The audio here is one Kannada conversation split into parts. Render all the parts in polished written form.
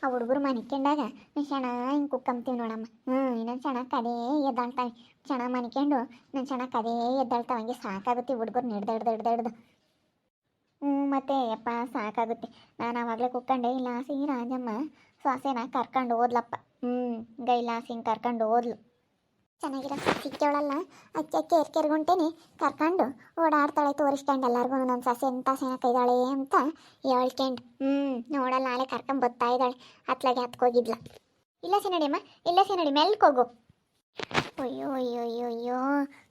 ಆ ಹುಡುಗರು ಮನಿಕೊಂಡಾಗ ಚೆನ್ನ ಹಿಂಗೆ ಕುಕ್ಕಂತೀವಿ ನೋಡಮ್ಮ. ಇನ್ನೊಂದು ಚೆನ್ನ ಕದೇ ಎದ್ದಾಳ್ತಾವೆ. ಚೆನ್ನಾಗಿ ಮನಿಕೊಂಡು ನಾನು ಚೆನ್ನ ಕದೇ ಎದ್ದಾಳ್ತಾವೆ. ಹಂಗೆ ಸಾಕಾಗುತ್ತೆ ಹುಡುಗರು ಹಿಡ್ದು. ಮತ್ತೆ ಯಪ್ಪ ಸಾಕಾಗುತ್ತೆ. ನಾನು ಆವಾಗಲೇ ಕುಕ್ಕಂಡೆ ಇಲ್ಲ ರಾಜಮ್ಮ ಸೊಸೆನ ಕರ್ಕೊಂಡು ಹೋದ್ಲಪ್ಪ. ಗೈಲಾಸಿ ಹಿಂಗೆ ಕರ್ಕೊಂಡು ಹೋದ್ಲು. ಚೆನ್ನಾಗಿರೋ ಸಿಕ್ಕವಳಲ್ಲ ಅಕ್ಕಿ ಕೆರ್ಗುಂಟೇನೆ ಕರ್ಕೊಂಡು ಓಡಾಡ್ತಾಳೆ ತೋರಿಸ್ಕೊಂಡು ಎಲ್ಲರಿಗೂ ನಮ್ಮ ಸೊಸೆ ಎಂಥ ಸೇನ ಕೈದಾಳೆ ಅಂತ ಹೇಳ್ಕೊಂಡು. ನೋಡಲ್ಲ ನಾಳೆ ಕರ್ಕೊಂಡು ಬರ್ತಾ ಇದ್ದಾಳೆ. ಹತ್ಲಾಗೆ ಹತ್ಕೋಗಿದ್ಲ. ಇಲ್ಲ ಸೇನಡಿಯಮ್ಮ, ಇಲ್ಲ ಸೇನಡಿ ಮೆಲ್ಕ್ ಹೋಗು. ಅಯ್ಯೋ ಅಯ್ಯೋ ಅಯ್ಯೋ ಅಯ್ಯೋ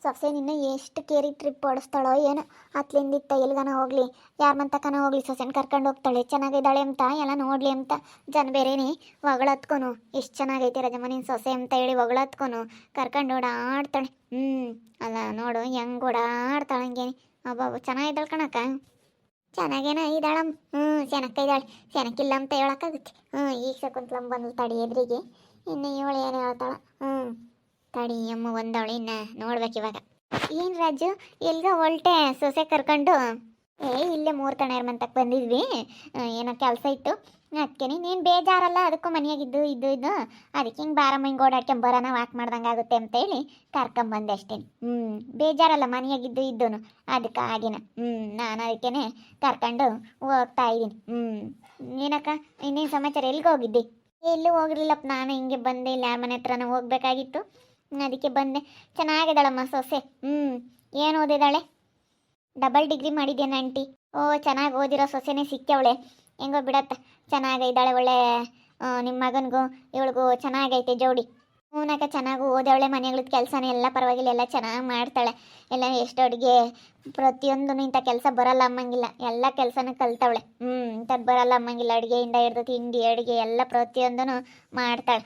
ಸೊಸೆ ನಿನ್ನ ಎಷ್ಟು ಕೇರಿ ಟ್ರಿಪ್ ಓಡಿಸ್ತಾಳೋ ಏನೋ. ಹತ್ಲಿಂದಿತ್ತ ಎಲ್ಗನ ಹೋಗ್ಲಿ, ಯಾರ ಮಂತಕನ ಹೋಗ್ಲಿ ಸೊಸೆನ ಕರ್ಕೊಂಡು ಹೋಗ್ತಾಳೆ. ಚೆನ್ನಾಗಿದ್ದಾಳೆ ಅಂತ ಎಲ್ಲ ನೋಡ್ಲಿ ಅಂತ ಜನ ಬೇರೆನೇ ಹೊಗಳತ್ಕೊನು. ಎಷ್ಟು ಚೆನ್ನಾಗೈತೆ ರಜಮ್ಮ ನಿನ್ನ ಸೊಸೆ ಅಂತ ಹೇಳಿ ಹೊಗಳತ್ಕೊನು ಕರ್ಕೊಂಡು ಓಡಾಡ್ತಾಳೆ. ಅಲ್ಲ ನೋಡು ಹೆಂಗೆ ಓಡಾಡ್ತಾಳೆ ಹಂಗೇನೆ. ಅಬ್ಬಬ್ಬ ಚೆನ್ನಾಗಿದ್ದಾಳೆ ಕಣಕ್ಕ. ಚೆನ್ನಾಗೇನ ಇದ್ದಾಳಮ್ಮ. ಚೆನ್ನಾಗಿದ್ದಾಳೆ. ಚೆನ್ನಾಗಿಲ್ಲ ಅಂತ ಹೇಳೋಕ್ಕಾಗುತ್ತೆ. ಈಗ ಶಕುಂತಲಮ್ಮ ಬಂದು ತಡಿ ಎದುರಿಗೆ. ಇನ್ನು ಇವಳು ಏನು ಹೇಳ್ತಾಳ. ತಡಿ ಅಮ್ಮ ಒಂದವಳು ಇನ್ನು ನೋಡ್ಬೇಕು ಇವಾಗ. ಏನು ರಾಜು ಎಲ್ಗ ಹೊಲ್ಟೆ ಸೊಸೆ ಕರ್ಕೊಂಡು? ಇಲ್ಲೇ 3 ಕಣೇರ್ ಮಂತಕ್ಕೆ ಬಂದಿದ್ವಿ. ಏನೋ ಕೆಲಸ ಇತ್ತು ಅದಕ್ಕೇನೆ. ನೀನು ಬೇಜಾರಲ್ಲ ಅದಕ್ಕೂ ಮನೆಯಾಗಿದ್ದು ಇದ್ದು ಅದಕ್ಕೆ ಹಿಂಗೆ ಬಾರಮ್ಮ ಹಿಂಗೆ ಓಡಾಡ್ಕೊಂಬರೋಣ ವಾಕ್ ಮಾಡ್ದಂಗೆ ಆಗುತ್ತೆ ಅಂತೇಳಿ ಕರ್ಕೊಂಬಂದೆ ಅಷ್ಟೇ. ಬೇಜಾರಲ್ಲ ಮನೆಯಾಗಿದ್ದು ಇದ್ದನು ಅದಕ್ಕೆ ಆಗಿನ. ನಾನು ಅದಕ್ಕೇನೆ ಕರ್ಕೊಂಡು ಹೋಗ್ತಾ ಇದ್ದೀನಿ. ಏನಕ್ಕ ಇನ್ನೇನು ಸಮಾಚಾರ? ಎಲ್ಲಿಗೆ ಹೋಗಿದ್ದಿ? ಎಲ್ಲೂ ಹೋಗಿರ್ಲಿಲ್ಲಪ್ಪ, ನಾನು ಹಿಂಗೆ ಬಂದೆ. ಇಲ್ಲಿ ಯಾರ ಮನೆ ಹತ್ರನ ಹೋಗ್ಬೇಕಾಗಿತ್ತು ಅದಕ್ಕೆ ಬಂದೆ. ಚೆನ್ನಾಗಿದ್ದಾಳಮ್ಮ ಸೊಸೆ. ಏನು ಓದಿದ್ದಾಳೆ? ಡಬಲ್ ಡಿಗ್ರಿ ಮಾಡಿದ್ದೇನೆ ಆಂಟಿ. ಚೆನ್ನಾಗಿ ಓದಿರೋ ಸೊಸೆನೇ ಸಿಕ್ಕವಳೆ. ಹೆಂಗೋ ಬಿಡತ್ತ, ಚೆನ್ನಾಗಿದ್ದಾಳೆ. ಒಳ್ಳೆ ನಿಮ್ಮ ಮಗನಿಗೂ ಇವಳಿಗೂ ಚೆನ್ನಾಗೈತೆ ಜೋಡಿ. ಹೂನಕ್ಕ ಚೆನ್ನಾಗೂ ಓದವಳೆ. ಮನೆಗಳದ್ದು ಕೆಲಸನೇ ಎಲ್ಲ ಪರವಾಗಿಲ್ಲ, ಎಲ್ಲ ಚೆನ್ನಾಗಿ ಮಾಡ್ತಾಳೆ. ಎಲ್ಲ ಎಷ್ಟು ಅಡುಗೆ ಪ್ರತಿಯೊಂದು ಇಂಥ ಕೆಲಸ ಬರಲ್ಲ ಅಮ್ಮಂಗಿಲ್ಲ. ಎಲ್ಲ ಕೆಲಸನೂ ಕಲ್ತವಳೆ. ಇಂಥದ್ದು ಬರಲ್ಲ ಅಮ್ಮಂಗಿಲ್ಲ. ಅಡುಗೆಯಿಂದ ಹಿಡ್ದು ತಿಂಡಿ ಅಡುಗೆ ಎಲ್ಲ ಪ್ರತಿಯೊಂದೂ ಮಾಡ್ತಾಳೆ.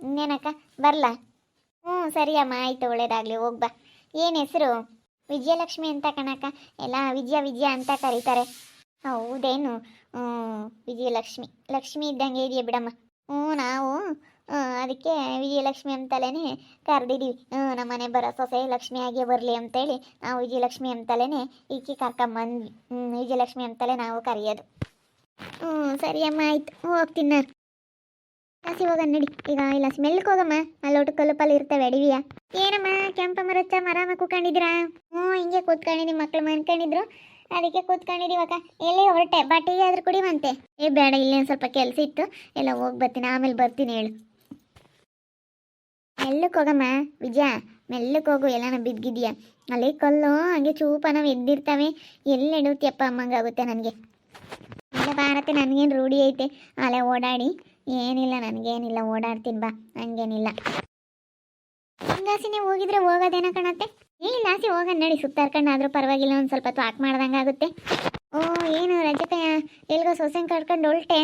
ಇನ್ನೇನಕ್ಕ ಬರಲ್ಲ? ಸರಿ ಅಮ್ಮ ಆಯಿತು, ಒಳ್ಳೇದಾಗಲಿ, ಹೋಗ್ಬಾ. ಏನು ಹೆಸರು? ವಿಜಯಲಕ್ಷ್ಮಿ ಅಂತ ಕಣಕ್ಕ. ಎಲ್ಲ ವಿಜಯ ಅಂತ ಕರೀತಾರೆ. ಹೌದೇನು? ವಿಜಯಲಕ್ಷ್ಮಿ ಲಕ್ಷ್ಮಿ ಇದ್ದಂಗೆ ಇದೆಯಾ ಬಿಡಮ್ಮ. ನಾವು ಅದಕ್ಕೆ ವಿಜಯಲಕ್ಷ್ಮಿ ಅಂತಲೇ ಕರೆದಿದ್ದೀವಿ. ನಮ್ಮ ಮನೆ ಬರೋ ಸೊಸೆ ಲಕ್ಷ್ಮಿ ಆಗೇ ಬರಲಿ ಅಂತೇಳಿ ನಾವು ವಿಜಯಲಕ್ಷ್ಮಿ ಅಂತಲೇ ಈಕೆ ಕರ್ಕೊಂಬಂದ್ವಿ. ವಿಜಯಲಕ್ಷ್ಮಿ ಅಂತಲೇ ನಾವು ಕರೆಯೋದು. ಸರಿ ಅಮ್ಮ ಆಯ್ತು, ಹೋಗ್ತೀನಿ ನಾನು. ಜಾಸ್ತಿ ಹೋಗೋಣ ನಡಿ ಈಗ. ಇಲ್ಲ ಸ್ಮೆಲ್ಕ್ ಹೋಗಮ್ಮ, ಅಲ್ಲೋಟು ಕಲ್ಲುಪಲ್ಲಿ ಇರ್ತವೆ ಅಡಿವಿಯ. ಏನಮ್ಮ ಕೆಂಪ ಮರಚ್ಚ ಮರಾಮ ಕೂತ್ಕೊಂಡಿದ್ರಾ? ಹಿಂಗೆ ಕೂತ್ಕೊಂಡಿದ್ದೀವಿ. ಮಕ್ಳು ಮನ್ಕೊಂಡಿದ್ರು ಅದಕ್ಕೆ ಕೂತ್ಕೊಂಡಿದ್ದೀವಕ್ಕ. ಎಲ್ಲೇ ಹೊರಟೆ ಬಾಟಿಗೆ ಆದ್ರೂ ಕುಡಿವಂತೆ. ಬೇಡ, ಇಲ್ಲೇನು ಸ್ವಲ್ಪ ಕೆಲಸ ಇತ್ತು, ಎಲ್ಲ ಹೋಗಿ ಬರ್ತೀನಿ, ಆಮೇಲೆ ಬರ್ತೀನಿ ಹೇಳು. ಮೆಲ್ಲಕ್ಕೆ ಹೋಗಮ್ಮ ವಿಜಯ, ಮೆಲ್ಲಕ್ಕೆ ಹೋಗು. ಎಲ್ಲನ ಬಿದ್ದಿದ್ಯಾ ಅಲ್ಲಿ ಕಲ್ಲು ಹಂಗೆ ಚೂಪನ ಎದ್ದಿರ್ತವೆ. ಎಲ್ಲಿ ಎಡುತ್ಯಪ್ಪ ಅಮ್ಮಂಗಾಗುತ್ತೆ ನನಗೆ. ಇಲ್ಲ ಭಾರತ, ನನಗೇನು ರೂಢಿ ಐತೆ ಅಲ್ಲೇ ಓಡಾಡಿ. ಏನಿಲ್ಲ ನನಗೇನಿಲ್ಲ, ಓಡಾಡ್ತೀನಿ ಬಾ, ಹಂಗೇನಿಲ್ಲ. ಹಿಂಗಾಸಿನೇ ಹೋಗಿದ್ರೆ ಹೋಗೋದೇನ ಕಣತ್ತೆ. ಲಾಸಿ ಹೋಗೋಣ ನಡಿ, ಸುತ್ತಾರ್ಕೊಂಡಾದ್ರೂ ಪರವಾಗಿಲ್ಲ, ಒಂದು ಸ್ವಲ್ಪ ವಾಕ್ ಮಾಡ್ದಂಗೆ ಆಗುತ್ತೆ. ಏನು ರಜಕಯ್ಯ ಎಲ್ಗೋ ಸೊಸೆನ ಕರ್ಕೊಂಡು ಹೊಲ್ಟೆ?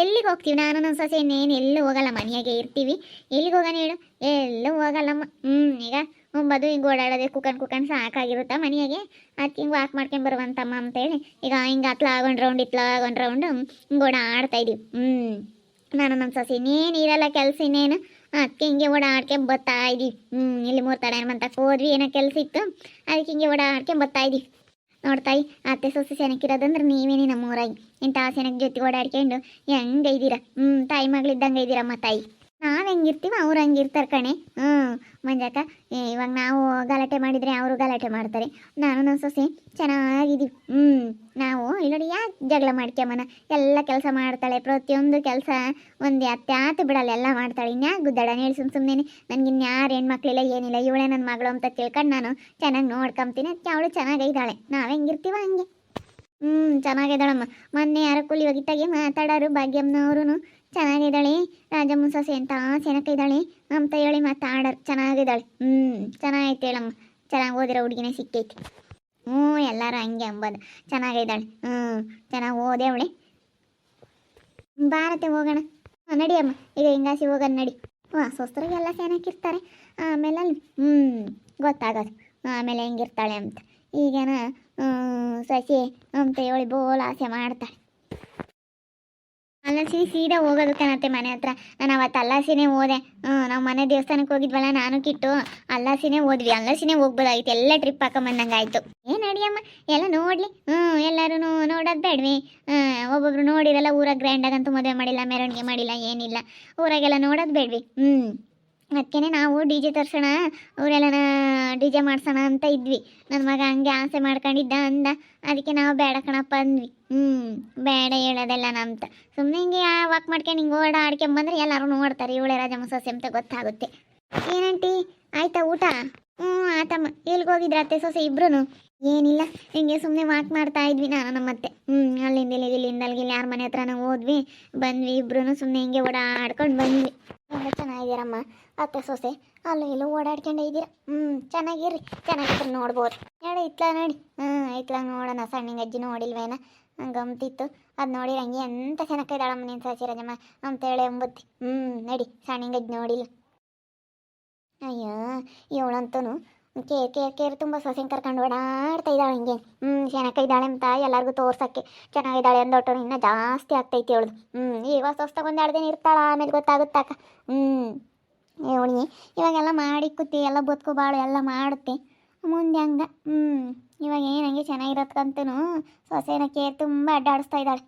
ಎಲ್ಲಿಗೆ ಹೋಗ್ತೀವಿ? ನಾನು ನನ್ನ ಸೊಸೆ ಇನ್ನೇನು ಎಲ್ಲೂ ಹೋಗಲ್ಲ, ಮನೆಯಾಗೆ ಇರ್ತೀವಿ. ಎಲ್ಲಿಗೆ ಹೋಗೋಣ ಹೇಳು? ಎಲ್ಲೂ ಹೋಗಲ್ಲಮ್ಮ. ಈಗ ಮುಂಬದು ಹಿಂಗೆ ಓಡಾಡೋದೆ ಕುಕ್ಕಂಡು ಸಾಕಾಗಿರುತ್ತಾ ಮನೆಯಾಗೆ. ಅದಕ್ಕೆ ಹಿಂಗೆ ವಾಕ್ ಮಾಡ್ಕೊಂಡು ಬರುವಂತಮ್ಮ ಅಂತೇಳಿ ಈಗ ಹಿಂಗೆ ಒಂದು ರೌಂಡ್ ಒಂದು ರೌಂಡು ಹಿಂಗೆ ಓಡಾಡ್ತಾ ಇದೀವಿ. ನಾನು ನಮ್ಮ ಸೊಸೆ ಇನ್ನೇನು ಇರಲ್ಲ ಕೆಲಸ ಇನ್ನೇನು. ಅದಕ್ಕೆ ಹಿಂಗೆ ಓಡಾಡ್ಕೊಂಡು ಬರ್ತಾ ಇದೀವಿ. ಇಲ್ಲಿ 3 ತಡ ಅಂತ ಹೋದ್ವಿ, ಏನೋ ಕೆಲಸ ಇತ್ತು ಅದಕ್ಕೆ ಹಿಂಗೆ ಓಡಾಡ್ಕೊಂಡು ಬರ್ತಾ ಇದೀವಿ. ನೋಡ್ತಾಯಿ ಅತ್ತೆ ಸೊಸೆ ಸೆನಕ್ಕಿರೋದಂದ್ರೆ ನೀವೇನೇ ನಮ್ಮೂರಾಗಿ. ಇಂಥ ಸೆನಕ್ ಜೊತೆ ಓಡಾಡ್ಕೊಂಡು ಹೆಂಗೆ ಇದ್ದೀರಾ? ತಾಯಿ ಮಗಳಿದ್ದಂಗೆ ಇದ್ದೀರಮ್ಮ ತಾಯಿ. ನಾವು ಹೆಂಗಿರ್ತೀವಿ ಅವ್ರು ಹಂಗಿರ್ತಾರೆ ಕಣೆ. ಮಂಜಾಕ ಇವಾಗ ನಾವು ಗಲಾಟೆ ಮಾಡಿದರೆ ಅವರು ಗಲಾಟೆ ಮಾಡ್ತಾರೆ. ನಾನು ನನ್ನ ಸೊಸೆ ಚೆನ್ನಾಗಿದ್ದೀವಿ. ನಾವು ಇಲ್ಲೋಡಿ ಯಾಕೆ ಜಗಳ ಮಾಡ್ಕೊಂಬನ. ಎಲ್ಲ ಕೆಲಸ ಮಾಡ್ತಾಳೆ, ಪ್ರತಿಯೊಂದು ಕೆಲಸ ಒಂದು ಅತ್ಯಾತು ಬಿಡಲ್ಲ, ಎಲ್ಲ ಮಾಡ್ತಾಳೆ. ಇನ್ಯಾಕೆ ಗುದ್ದಾಡ ಹೇಳಿ ಸುಮ್ಮನೆ. ನನಗಿನ್ಯಾರು ಹೆಣ್ಮಕ್ಳಿಲ್ಲ ಏನಿಲ್ಲ, ಇವಳೇ ನನ್ನ ಮಗಳು ಅಂತ ತಿಳ್ಕೊಂಡು ನಾನು ಚೆನ್ನಾಗಿ ನೋಡ್ಕೊಂತೀನಿ. ಅದಕ್ಕೆ ಅವಳು ಚೆನ್ನಾಗಿದ್ದಾಳೆ. ನಾವು ಹೆಂಗಿರ್ತೀವ ಹಂಗೆ. ಚೆನ್ನಾಗಿದ್ದಾಳಮ್ಮ. ಮೊನ್ನೆ ಯಾರೋ ಕೂಲಿ ಹೋಗಿತ್ತಾಗೆ ಮಾತಾಡೋರು ಭಾಗ್ಯಮ್ಮನವರು. ಚೆನ್ನಾಗಿದ್ದಾಳೆ ರಾಜಮ್ಮ ಸೊಸೆ ಅಂತ ಚೆನ್ನಾಗಿದ್ದಾಳೆ ಅಂತ ಹೇಳಿ ಮಾತಾಡೋರು. ಚೆನ್ನಾಗಿದ್ದಾಳೆ. ಚೆನ್ನಾಗೈತೆ ಹೇಳಮ್ಮ. ಚೆನ್ನಾಗಿ ಓದಿರೋ ಹುಡುಗಿನೇ ಸಿಕ್ಕೈತಿ. ಎಲ್ಲರೂ ಹಂಗೆ ಅಂಬೋದು. ಚೆನ್ನಾಗಿದ್ದಾಳೆ. ಚೆನ್ನಾಗಿ ಓದೇ ಅವಳೆ. ಭಾರತೆ ಹೋಗೋಣ ನಡಿಯಮ್ಮ. ಈಗ ಹಿಂಗಾಸಿ ಹೋಗೋಣ ನಡಿ. ಸೊಸರಿಗೆಲ್ಲ ಚೆನ್ನಾಗಿರ್ತಾರೆ. ಆಮೇಲೆ ಅಲ್ಲಿ ಗೊತ್ತಾಗೋದು ಆಮೇಲೆ ಹೆಂಗಿರ್ತಾಳೆ ಅಂತ. ಈಗೇನ ಸಸಿ ಅಂತ ಹೇಳಿ ಬೋಲ್ ಆಸೆ ಮಾಡ್ತಾಳೆ. ಅಲ್ಲಾಸಿನಿ ಸೀದಾ ಹೋಗೋದು ಕಣತ್ತೆ ಮನೆ ಹತ್ರ. ನಾನು ಅವತ್ತು ಅಲ್ಲಾಸಿನೇ ಹೋದೆ. ನಾವು ಮನೆ ದೇವಸ್ಥಾನಕ್ಕೆ ಹೋಗಿದ್ವಲ್ಲ, ನಾನು ಕಿಟ್ಟು ಅಲ್ಲಾಸಿನೇ ಹೋದ್ವಿ. ಅಲ್ಲಾಸಿನೇ ಹೋಗ್ಬೋದಾಗಿತ್ತು, ಎಲ್ಲ ಟ್ರಿಪ್ ಹಾಕೊಂಬಂದಂಗೆ ಆಯಿತು. ಏನು ಅಡಿಯಮ್ಮ ಎಲ್ಲ ನೋಡಲಿ. ಎಲ್ಲರೂ ನೋಡೋದು ಬೇಡವಿ. ಒಬ್ಬೊಬ್ರು ನೋಡಿರಲ್ಲ, ಊರಾಗ ಗ್ರ್ಯಾಂಡಾಗಂತೂ ಮದುವೆ ಮಾಡಿಲ್ಲ, ಮೆರವಣಿಗೆ ಮಾಡಿಲ್ಲ, ಏನಿಲ್ಲ. ಊರಾಗೆಲ್ಲ ನೋಡೋದು ಬೇಡವಿ. ಅದಕ್ಕೇ ನಾವು ಡಿ ಜೆ ತರ್ಸೋಣ, ಅವರೆಲ್ಲ ಡಿ ಜೆ ಮಾಡ್ಸೋಣ ಅಂತ ಇದ್ವಿ. ನನ್ನ ಮಗ ಹಂಗೆ ಆಸೆ ಮಾಡ್ಕೊಂಡಿದ್ದ ಅಂದ. ಅದಕ್ಕೆ ನಾವು ಬೇಡ ಕಣಪ್ಪ ಅಂದ್ವಿ. ಬೇಡ ಹೇಳೋದೆಲ್ಲ ಅಂತ ಸುಮ್ಮನೆ ಹಿಂಗೆ ವಾಕ್ ಮಾಡ್ಕೊಂಡು ಹಿಂಗೆ ಆಡ್ಕೊಂಬಂದ್ರೆ ಎಲ್ಲರೂ ನೋಡ್ತಾರೆ, ಇವಳೆ ರಾಜಮ್ಮ ಸೊಸೆ ಅಂತ ಗೊತ್ತಾಗುತ್ತೆ. ಏನಂಟಿ ಆಯ್ತಾ ಊಟ? ಆತಮ್ಮ. ಎಲ್ಗೆ ಹೋಗಿದ್ರ ಅತ್ತೆ ಸೊಸೆ ಇಬ್ರು? ಏನಿಲ್ಲ, ಹಿಂಗೆ ಸುಮ್ಮನೆ ವಾಕ್ ಮಾಡ್ತಾ ಇದ್ವಿ ನಾನು ನಮ್ಮತ್ತೆ. ಅಲ್ಲಿಂದ ಇಲ್ಲಿಂದ ಅಲ್ಲಿಗೆ ಯಾರ ಮನೆ ಹತ್ರ ನಾವು ಹೋದ್ವಿ, ಬಂದ್ವಿ ಇಬ್ರು ಸುಮ್ಮನೆ ಹಿಂಗೆ ಆಡ್ಕೊಂಡು ಬಂದ್ವಿ. ತುಂಬ ಚೆನ್ನಾಗಿದ್ದೀರಮ್ಮ ಅತ್ತೆ ಸೊಸೆ, ಅಲ್ಲೂ ಇಲ್ಲೂ ಓಡಾಡ್ಕೊಂಡೇ ಇದ್ದೀರ. ಚೆನ್ನಾಗಿರ್ರಿ, ಚೆನ್ನಾಗಿದ್ರೆ ನೋಡ್ಬೋದು. ಹೇಳಿ ಇತ್ಲ ನೋಡಿ. ಇತ್ಲಾಗ ನೋಡೋಣ, ಸಣ್ಣಿಂಗ ಅಜ್ಜಿ ನೋಡಿಲ್ವೇನ, ಗಮ್ತಿತ್ತು. ಅದು ನೋಡಿ ಹಂಗೆ ಎಂತ ಚೆನ್ನಾಗಿದ್ದಾಳಮ್ಮ ನೀನು ಸಾಚಿ ರಾಜಮ್ಮ ಅಂತೇಳಿ ಎಂಬತ್ತಿ. ನಡಿ, ಸಣ್ಣಿಂಗ ಅಜ್ಜಿ ನೋಡಿಲ್ಲ. ಅಯ್ಯೋ ಇವಳಂತೂ ಕೇರ್ ತುಂಬ ಸೊಸೆನ ಕರ್ಕೊಂಡು ಓಡಾಡ್ತಾ ಇದ್ದಾಳೆ ಹಿಂಗೆ. ಚೆನ್ನಾಗಿದ್ದಾಳೆ ಅಂತ ಎಲ್ಲರಿಗೂ ತೋರ್ಸೋಕ್ಕೆ. ಚೆನ್ನಾಗಿದ್ದಾಳೆ ಅಂದೊಟ್ಟು ಇನ್ನೂ ಜಾಸ್ತಿ ಆಗ್ತೈತಿ ಅವಳು. ಇವಾಗ ಹೊಸ್ತಾಗ ಒಂದು 2 ದಿನ ಇರ್ತಾಳ, ಆಮೇಲೆ ಗೊತ್ತಾಗುತ್ತಾಕ. ಇವಳಿಗೆ ಇವಾಗೆಲ್ಲ ಮಾಡಿ ಕೂತಿ ಎಲ್ಲ ಬದುಕು ಬಾಳು ಎಲ್ಲ ಮಾಡುತ್ತೆ, ಮುಂದೆ ಹಂಗೆ. ಇವಾಗ ಏನು ಹಂಗೆ ಚೆನ್ನಾಗಿರೋದ್ಕಂತೂ ಸೊಸೆನ ಕೇರ್ ತುಂಬ ಅಡ್ಡಾಡಿಸ್ತಾ ಇದ್ದಾಳೆ.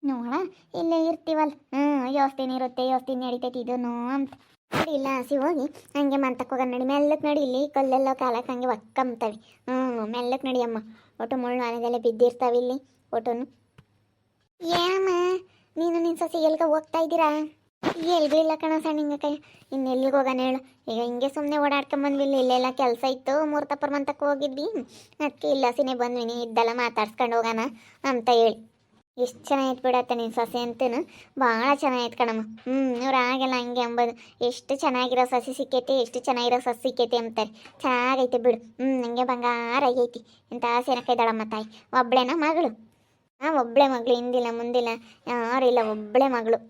ನೋಡ ಇಲ್ಲೇ ಇರ್ತೀವಲ್ಲ, ಯೋಸ್ತೀನಿ ಇರುತ್ತೆ, ಯೋಸ್ತೀನಿ ನಡಿತೈತಿ ಇದನ್ನು ಅಂತ. ಸರಿ ಇಲ್ಲ ಹಸಿ ಹೋಗಿ ಹಂಗೆ ಮಂತಕ್ಕೆ ಹೋಗೋಣ ನಡಿ. ಮೆಲ್ಲಕ್ಕೆ ನಡಿ, ಇಲ್ಲಿ ಕಲ್ಲೆಲ್ಲ ಕಾಲಕ್ಕೆ ಹಂಗೆ ಒಕ್ಕಂತವೆ. ಮೆಲ್ಲಕ್ಕೆ ನಡಿಯಮ್ಮ. ಒಟ್ಟು ಮುಳ್ಳು ಆನೆದೆಲ್ಲ ಬಿದ್ದಿರ್ತಾವೆ ಇಲ್ಲಿ ಒಟ್ಟುನು. ಏನಮ್ಮ ನೀನು ನಿನ್ನ ಸೊಸೆ ಎಲ್ಗ ಹೋಗ್ತಾ ಇದ್ದೀರಾ? ಎಲ್ಗೂ ಇಲ್ಲ ಕಣ ಸಣ್ಣಿಂಗ ಕೈ. ಇನ್ನು ಎಲ್ಲಿಗೆ ಹೋಗೋಣ ಹೇಳು? ಈಗ ಹಿಂಗೆ ಸುಮ್ಮನೆ ಓಡಾಡ್ಕೊಂಬಂದ್ವಿ. ಇಲ್ಲೆಲ್ಲ ಕೆಲಸ ಇತ್ತು, 3 ತಪ್ಪರ ಮಂತಕ್ಕೆ ಹೋಗಿದ್ವಿ. ಅದಕ್ಕೆ ಇಲ್ಲ ಸಿನೇ ಬಂದ್ವಿ, ನೀ ಇದ್ದೆಲ್ಲ ಮಾತಾಡ್ಸ್ಕೊಂಡು ಹೋಗೋಣ ಅಂತ ಹೇಳಿ. ಎಷ್ಟು ಚೆನ್ನಾಗಿತ್ತು ಬಿಡತ್ತೆ ನಿನ್ನ ಸೊಸೆ ಅಂತೂ, ಭಾಳ ಚೆನ್ನಾಗಿತ್ತು ಕಣಮ್ಮ. ಇವ್ರು ಆಗೆಲ್ಲ ಹಂಗೆ ಅಂಬೋದು, ಎಷ್ಟು ಚೆನ್ನಾಗಿರೋ ಸೊಸೆ ಸಿಕ್ಕೈತಿ, ಎಷ್ಟು ಚೆನ್ನಾಗಿರೋ ಸೊಸೆ ಸಿಕ್ಕೈತಿ ಅಂತಾರೆ. ಚೆನ್ನಾಗೈತೆ ಬಿಡು. ಹಂಗೆ ಬಂಗಾರ ಆಗೈತಿ. ಎಂಥ ಸೇನಕೈದಾಳಮ್ಮ ತಾಯಿ. ಒಬ್ಬಳೇನ ಮಗಳು? ಒಬ್ಬಳೆ ಮಗಳು, ಹಿಂದಿಲ್ಲ ಮುಂದಿಲ್ಲ ಯಾರಿಲ್ಲ, ಒಬ್ಬಳೆ ಮಗಳು.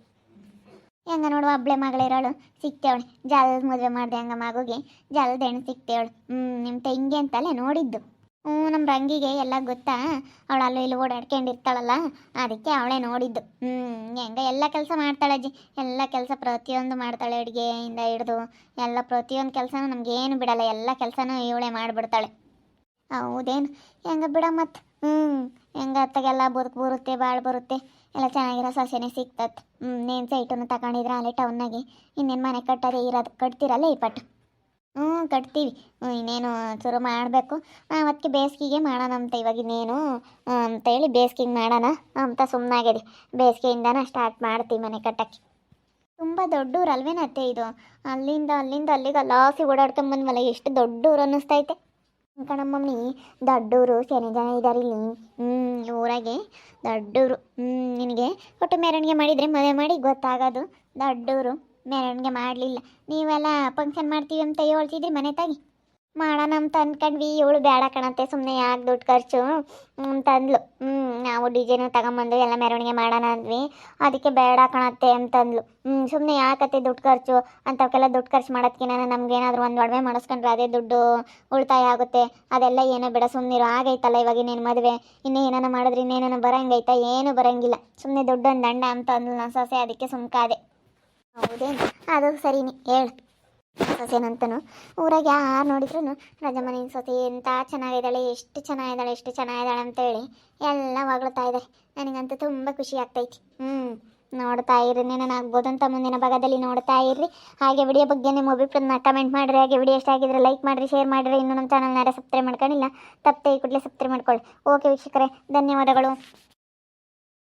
ಹೆಂಗ ನೋಡು, ಒಬ್ಬಳೆ ಮಗಳಿರೋಳು ಸಿಕ್ತೇವಳು. ಜಲ್ದ ಮದುವೆ ಮಾಡಿದೆ ಹಂಗ ಮಗುಗೆ, ಜಲ್ದ ಹೆಣ್ಣು ಸಿಕ್ತೇವಳು. ನಿಮ್ಮ ತಂಗಿ ಅಂತಲೇ ನೋಡಿದ್ದು. ನಮ್ಮ ರಂಗಿಗೆ ಎಲ್ಲ ಗೊತ್ತಾ, ಅವಳು ಅಲ್ಲೂ ಇಲ್ಲಿ ಓಡಾಡ್ಕೊಂಡಿರ್ತಾಳಲ್ಲ, ಅದಕ್ಕೆ ಅವಳೇ ನೋಡಿದ್ದು. ಹೆಂಗ ಎಲ್ಲ ಕೆಲಸ ಮಾಡ್ತಾಳೆ ಅಜ್ಜಿ, ಎಲ್ಲ ಕೆಲಸ ಪ್ರತಿಯೊಂದು ಮಾಡ್ತಾಳೆ. ಅಡುಗೆಯಿಂದ ಹಿಡ್ದು ಎಲ್ಲ ಪ್ರತಿಯೊಂದು ಕೆಲಸನೂ ನಮಗೇನು ಬಿಡಲ್ಲ, ಎಲ್ಲ ಕೆಲಸನೂ ಇವಳೇ ಮಾಡಿಬಿಡ್ತಾಳೆ. ಹೌದೇನು? ಹೆಂಗ ಬಿಡ ಮತ್ತು. ಹೆಂಗ ಅತ್ತಗೆಲ್ಲ ಬರುತ್ತೆ, ಬಾಳು ಬರುತ್ತೆ, ಎಲ್ಲ ಚೆನ್ನಾಗಿರೋ ಸೊಸೆನೇ ಸಿಕ್ತತ್. ನೇನು ಸೈಟನ್ನು ತಗೊಂಡಿದ್ರೆ ಅಲ್ಲೇ ಟೌನ್ನಾಗೆ. ಇನ್ನೇನು ಮನೆ ಕಟ್ಟೋದೇ ಇರೋದು, ಕಟ್ತೀರಲ್ಲ ಈ ಪಟ್ಟು? ಕಟ್ತೀವಿ. ಇನ್ನೇನು ಶುರು ಮಾಡಬೇಕು. ಅವತ್ತಿಗೆ ಬೇಸಿಗೆಗೆ ಮಾಡೋಣ ಅಂತ, ಇವಾಗ ಇನ್ನೇನು ಅಂತೇಳಿ ಬೇಸಿಗೆಗೆ ಮಾಡೋಣ ಅಂತ ಸುಮ್ಮನಾಗಿದೆ. ಬೇಸಿಗೆಯಿಂದನೇ ಸ್ಟಾರ್ಟ್ ಮಾಡ್ತೀವಿ ಮನೆ ಕಟ್ಟಕ್ಕೆ. ತುಂಬ ದೊಡ್ಡ ಊರು ಅಲ್ವೇನತ್ತೆ ಇದು? ಅಲ್ಲಿಂದ ಅಲ್ಲಿಗೆ ಲಾಸಿ ಓಡಾಡ್ಕೊಂಬಂದ್ವಲ್ಲ, ಎಷ್ಟು ದೊಡ್ಡ ಊರು ಅನ್ನಿಸ್ತೈತೆ ಕಣಮ್ಮಮ್ಮಿ. ದೊಡ್ಡೂರು ಶನಿ ಜನ ಇದ್ದಾರೆ ಇಲ್ಲಿ ಊರಾಗೆ, ದೊಡ್ಡೂರು. ನಿನಗೆ ಒಟ್ಟು ಮೆರವಣಿಗೆ ಮಾಡಿದರೆ ಮದುವೆ ಮಾಡಿ ಗೊತ್ತಾಗೋದು. ದೊಡ್ಡೂರು ಮೆರವಣಿಗೆ ಮಾಡಲಿಲ್ಲ. ನೀವೆಲ್ಲ ಫಂಕ್ಷನ್ ಮಾಡ್ತೀವಿ ಅಂತ ಹೇಳ್ತಿದ್ರಿ ಮನೆ ತಾಗಿ. ಮಾಡೋಣ ಅಂತ ಅಂದ್ಕೊಂಡ್ವಿ. ಇವಳು ಬೇಡ ಕಣತ್ತೆ, ಸುಮ್ಮನೆ ಯಾಕೆ ದುಡ್ಡು ಖರ್ಚು ಅಂತಂದ್ಲು. ನಾವು ಡಿಜೆನೂ ತಗೊಂಬಂದು ಎಲ್ಲ ಮೆರವಣಿಗೆ ಮಾಡೋಣ ಅಂದ್ವಿ, ಅದಕ್ಕೆ ಬೇಡ ಕಣತ್ತೆ ಅಂತಂದ್ಲು. ಸುಮ್ಮನೆ ಯಾಕತ್ತೆ ದುಡ್ಡು ಖರ್ಚು ಅಂಥವಕ್ಕೆಲ್ಲ ದುಡ್ಡು ಖರ್ಚು ಮಾಡೋದಕ್ಕಿಂತ ನಮಗೇನಾದರೂ ಒಂದು ಒಡವೆ ಮಾಡಿಸ್ಕೊಂಡ್ರೆ ಅದೇ ದುಡ್ಡು ಉಳಿತಾಯ ಆಗುತ್ತೆ. ಅದೆಲ್ಲ ಏನೋ ಬೇಡ, ಸುಮ್ಮನಿರು. ಆಗೈತಲ್ಲ ಇವಾಗ ಇನ್ನೇನು ಮದುವೆ, ಇನ್ನೂ ಏನಾನ ಮಾಡಿದ್ರೆ ಇನ್ನೇನೋ ಬರೋಂಗೈತಾ? ಏನೂ ಬರೋಂಗಿಲ್ಲ, ಸುಮ್ಮನೆ ದುಡ್ಡು ಒಂದು ದಂಡ ಅಂತ ಅಂದ್ಲು ನನ್ನ ಸೊಸೆ. ಅದಕ್ಕೆ ಸುಮ್ಕಾದೆ. ಹೌದೇನು? ಅದು ಸರಿನಿ ಹೇಳು. ಸೊಸೆನಂತನು ಊರಾಗ ಯಾರು ನೋಡಿದ್ರು ರಾಜಮ್ಮನ ಸೊಸೆ ಎಂಥ ಚೆನ್ನಾಗಿದ್ದಾಳೆ, ಎಷ್ಟು ಚೆನ್ನಾಗಿದ್ದಾಳೆ ಅಂತೇಳಿ ಎಲ್ಲ ಹೊಗಳ್ತಾ ಇದ್ದಾರೆ. ನನಗಂತೂ ತುಂಬ ಖುಷಿ ಆಗ್ತೈತಿ. ನೋಡ್ತಾ ಇರ್ರಿ, ಏನಾಗ್ಬೋದು ಅಂತ ಮುಂದಿನ ಭಾಗದಲ್ಲಿ ನೋಡ್ತಾ ಇರ್ರಿ. ಹಾಗೆ ವಿಡಿಯೋ ಬಗ್ಗೆ ನಿಮ್ಮ ಅಭಿಪ್ರಾಯನ ಕಮೆಂಟ್ ಮಾಡಿರಿ. ಹಾಗೆ ವಿಡಿಯೋ ಇಷ್ಟ ಆಗಿದ್ರೆ ಲೈಕ್ ಮಾಡಿರಿ, ಶೇರ್ ಮಾಡಿರಿ. ಇನ್ನೂ ನಮ್ಮ ಚಾನಲ್ನಾರ ಸಬ್ಸ್ಕ್ರೈಬ್ ಮಾಡ್ಕೊಂಡಿಲ್ಲ, ತಪ್ಪದೆ ಈ ಕೂಡಲೇ ಸಬ್ಸ್ಕ್ರೈಬ್ ಮಾಡ್ಕೊಳ್ಳಿ. ಓಕೆ ವೀಕ್ಷಕರೇ, ಧನ್ಯವಾದಗಳು.